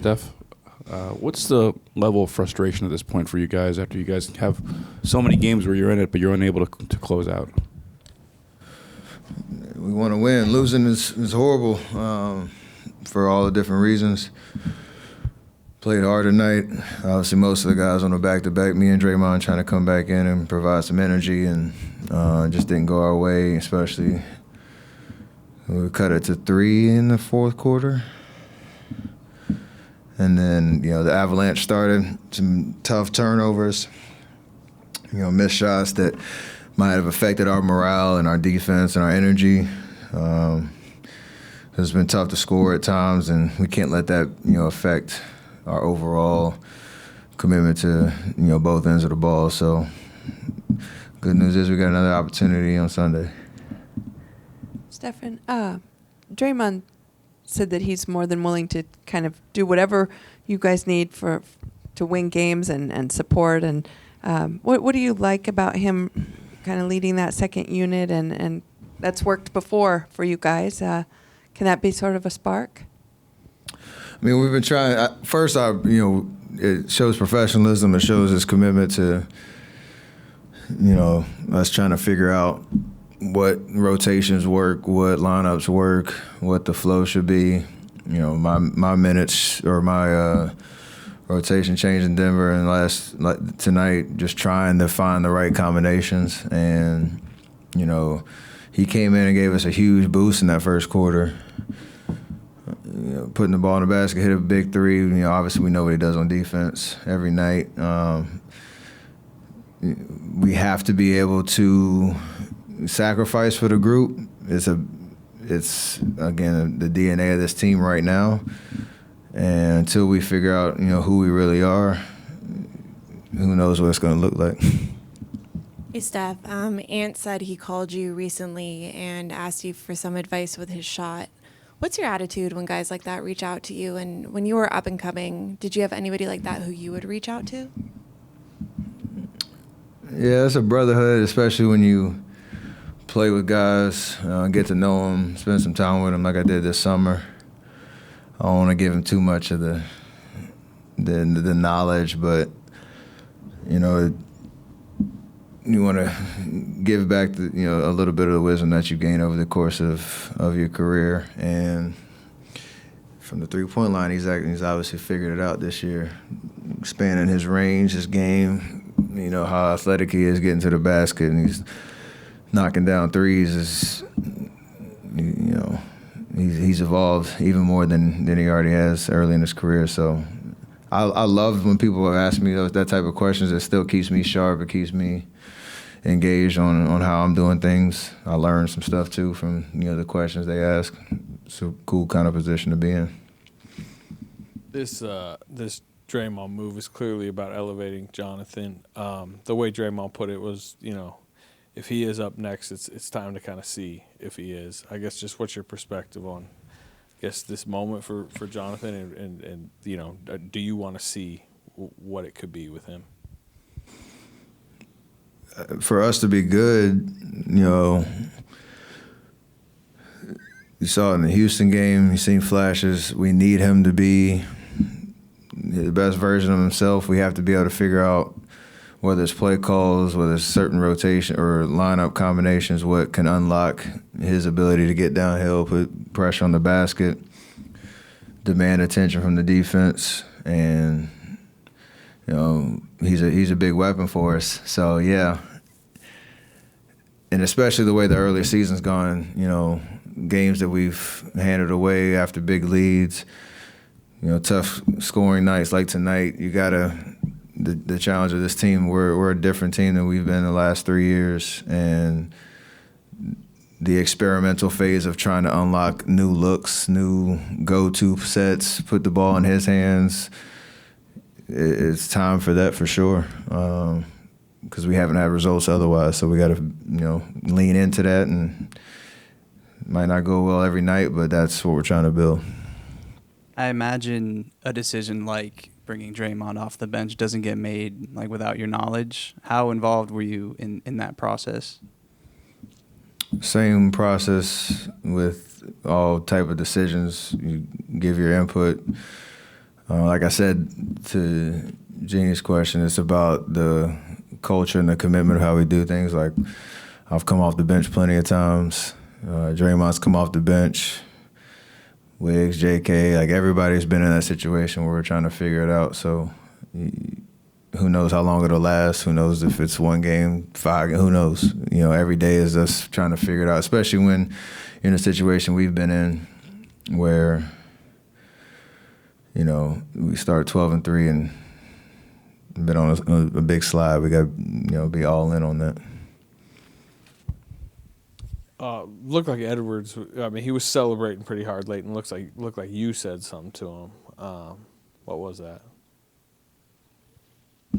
Steph, what's the level of frustration at this point for you guys after you guys have so many games where you're in it but you're unable to close out? We want to win. Losing is horrible for all the different reasons. Played hard tonight. Obviously, most of the guys on the back-to-back, me and Draymond trying to come back in and provide some energy, and just didn't go our way, especially we cut it to 3 in the fourth quarter. And then, the avalanche started, some tough turnovers, missed shots that might have affected our morale and our defense and our energy. It's been tough to score at times, and we can't let that, affect our overall commitment to, both ends of the ball. So good news is we got another opportunity on Sunday. Stefan, Draymond said that he's more than willing to kind of do whatever you guys need to win games and support. And what do you like about him kind of leading that second unit? And that's worked before for you guys. Can that be sort of a spark? I mean, we've been trying. First, it shows professionalism. It shows his commitment to, us trying to figure out what rotations work, what lineups work, what the flow should be. My minutes or my rotation change in Denver and tonight, just trying to find the right combinations. And, he came in and gave us a huge boost in that first quarter. Putting the ball in the basket, hit a big three. Obviously we know what he does on defense every night. We have to be able to sacrifice for the group. It's again the DNA of this team right now. And until we figure out who we really are, who knows what it's going to look like. Hey, Steph. Ant said he called you recently and asked you for some advice with his shot. What's your attitude when guys like that reach out to you? And when you were up and coming, did you have anybody like that who you would reach out to? Yeah, it's a brotherhood, especially when you play with guys, get to know them, spend some time with them like I did this summer. I don't want to give them too much of the knowledge, but, you want to give back a little bit of the wisdom that you gain over the course of your career. And from the three-point line, he's obviously figured it out this year, expanding his range, his game, how athletic he is getting to the basket, and he's knocking down threes. He's evolved even more than he already has early in his career. So I love when people ask me that type of questions. It still keeps me sharp. It keeps me engaged on how I'm doing things. I learn some stuff too from the questions they ask. It's a cool kind of position to be in. This Draymond move is clearly about elevating Jonathan. The way Draymond put it was, if he is up next, it's time to kind of see if he is. I guess just what's your perspective on, this moment for Jonathan, and do you want to see what it could be with him? For us to be good, you saw it in the Houston game. You've seen flashes. We need him to be the best version of himself. We have to be able to figure out whether it's play calls, whether it's certain rotation or lineup combinations, what can unlock his ability to get downhill, put pressure on the basket, demand attention from the defense, and he's a big weapon for us. So yeah, and especially the way the early season's gone, games that we've handed away after big leads, tough scoring nights like tonight. You gotta. The challenge of this team, we're a different team than we've been the last 3 years, and the experimental phase of trying to unlock new looks, new go-to sets, put the ball in his hands, it's time for that for sure, because we haven't had results otherwise. So we got to lean into that, and it might not go well every night, but that's what we're trying to build. I imagine a decision like bringing Draymond off the bench doesn't get made without your knowledge. How involved were you in that process? Same process with all type of decisions. You give your input. Like I said to Jeannie's question, it's about the culture and the commitment of how we do things. Like, I've come off the bench plenty of times. Draymond's come off the bench. Wiggs, J.K., like everybody's been in that situation where we're trying to figure it out. So who knows how long it'll last? Who knows if it's 1 game, 5? Who knows? You know, every day is us trying to figure it out, especially when you're in a situation we've been in where, you know, we start 12-3 and been on a big slide. We got, you know, be all in on that. Looked like Edwards. I mean, he was celebrating pretty hard late, and looked like you said something to him. What was that? I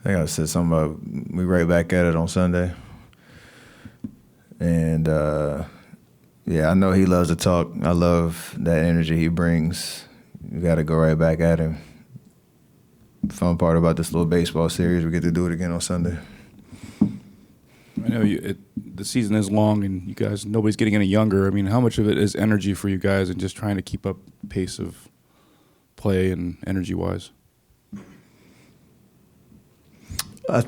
think I said something about we right back at it on Sunday. And, yeah, I know he loves to talk. I love that energy he brings. You got to go right back at him. Fun part about this little baseball series, we get to do it again on Sunday. I know the season is long, and you guys, nobody's getting any younger. I mean, how much of it is energy for you guys and just trying to keep up pace of play and energy-wise? I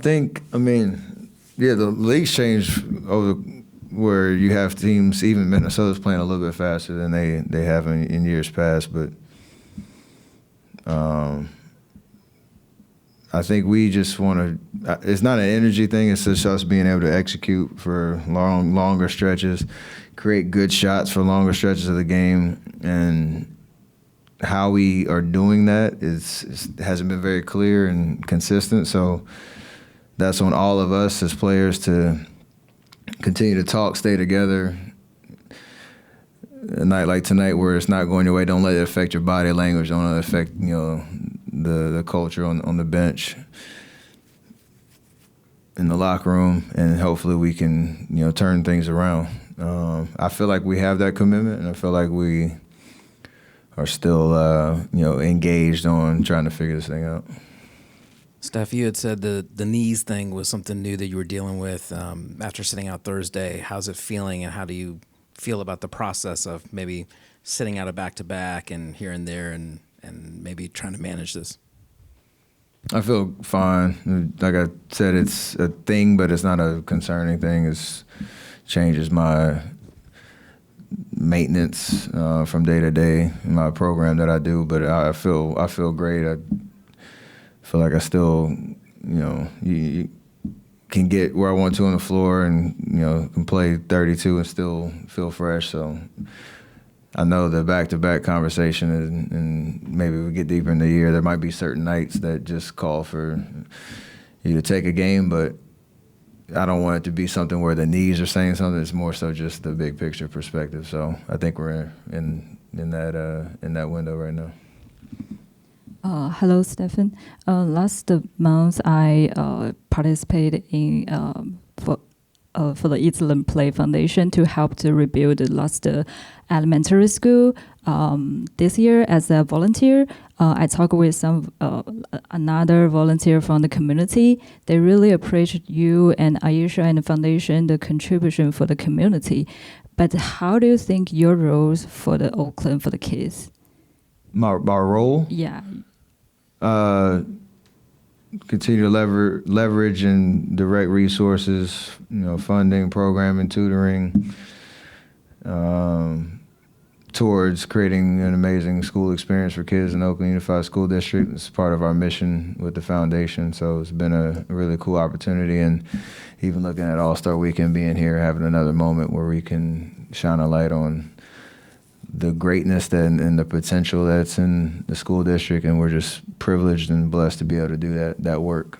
mean, yeah, the league's changed over where you have teams, even Minnesota's playing a little bit faster than they have in years past, but I think we just want to. It's not an energy thing. It's just us being able to execute for longer stretches, create good shots for longer stretches of the game, and how we are doing that hasn't been very clear and consistent. So that's on all of us as players to continue to talk, stay together. A night like tonight where it's not going your way, don't let it affect your body language. Don't let it affect, you know, the culture on the bench, in the locker room, and hopefully we can, you know, turn things around. I feel like we have that commitment, and I feel like we are still, you know, engaged on trying to figure this thing out. Steph, you had said the knees thing was something new that you were dealing with after sitting out Thursday. How's it feeling, and how do you feel about the process of maybe sitting out a back-to-back and here and there and maybe trying to manage this? I feel fine. Like I said, it's a thing, but it's not a concerning thing. It changes my maintenance from day to day in my program that I do. But I feel great. I feel like I still, you know, you can get where I want to on the floor, and, you know, can play 32 and still feel fresh. So I know the back-to-back conversation, and maybe we get deeper in the year, there might be certain nights that just call for you to take a game, but I don't want it to be something where the knees are saying something. It's more so just the big picture perspective. So I think we're in that window right now. Hello, Stephen. Last month, I participated in for the Eastland Play Foundation to help to rebuild the last elementary school. This year, as a volunteer, I talked with another volunteer from the community. They really appreciate you and Aisha and the foundation, the contribution for the community. But how do you think your roles for the Oakland for the kids? My role? Yeah. Continue to leverage and direct resources, you know, funding, programming, tutoring, towards creating an amazing school experience for kids in Oakland Unified School District. It's part of our mission with the foundation, so it's been a really cool opportunity. And even looking at All-Star Weekend, being here, having another moment where we can shine a light on the greatness and the potential that's in the school district, and we're just privileged and blessed to be able to do that work.